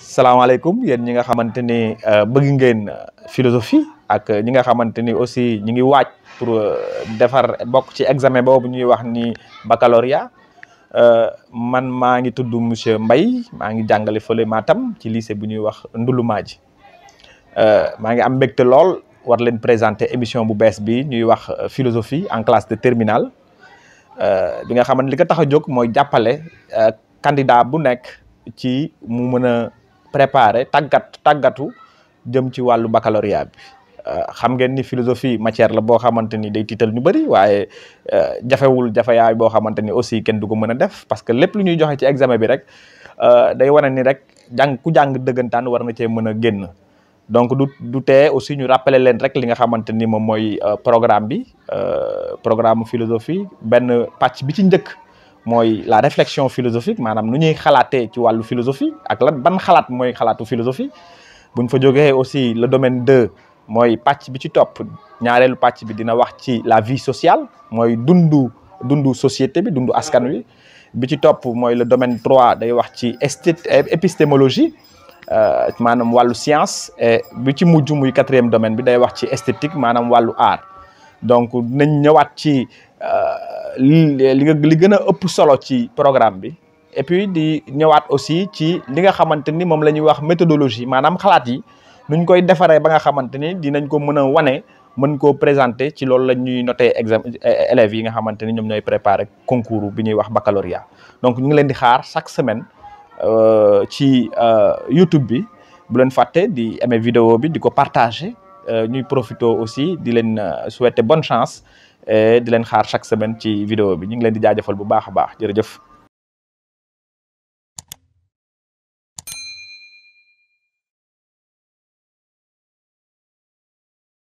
salaamaaleykum yéen ñi nga xamante ni bëgg ngeen philosophie ak ñi nga xamante ni aussi ñi ngi waaj pour defar bokk ci examen boobu ñuy wax ni baccalauréat man maa ngi tudd monsieur Mbaye maa ngi jàngale fële Matam ci lycée bu ñuy wax Ndouloumadji maa ngi am mbégte lool war leen présenter émission bu bees bi ñuy wax philosophie en classe de terminale bi nga xamante li ko tax a jóg mooy jàppale candidat bu nekk ci mu mën a préparer tàggatu jëm ci wàllu baccalauréat bi xam ngeen ni philosophie matière la boo xamante ni day tiital ñu bëri waaye jafewul jafeyaay boo xamante ni aussi kenn du ko mën a def parce que lépp lu ñuy joxe ci examen bi rek day wane ni rek ku jàng dëggantaan war na cee mën a génn donc du tee aussi ñu rappeler leen rek li nga xamante ni moom mooy programme bi programme philosophie benn pàcc bi ci njëkk mooy la réflexion philosophique maanaam nu ñuy xalaatee ci wàllu philosophie ak lan ban xalaat mooy xalaatu philosophie buñ fa jógee aussi le domaine 2 mooy pàcc bi ci topp ñaareelu pàcc bi dina wax ci la vie sociale mooy dundu société bi dundu askan wi bi ci topp mooy le domaine 3 day wax ci épistémologie maanaam wàllu science et bi ci mujj muy 4e domaine bi day wax ci esthétique maanaam wàllu art donc nañ ñëwaat ci li gën a ëpp solo ci programme bi et puis di ñëwaat aussi ci li nga xamante ni moom la ñuy wax méthodologie maanaam xalaat yi nuñ koy defaree ba nga xamante ni dinañ ko mën a wane mën koo présenter ci loolu la ñuy noter examen élèves yi nga xamante ni ñoom ñooy préparer concours bi ñuy wax baccalauréat donc ñu ngi leen di xaar chaque semaine ci YouTube bi bu leen fàtte di aimer vidéo bi di ko partager ñuy profiter aussi di leen souhaiter bonne chance di leen xaar chaque semaine ci vidéo bi ñu ngi leen di jaajëfal bu baax a baax jërëjëf.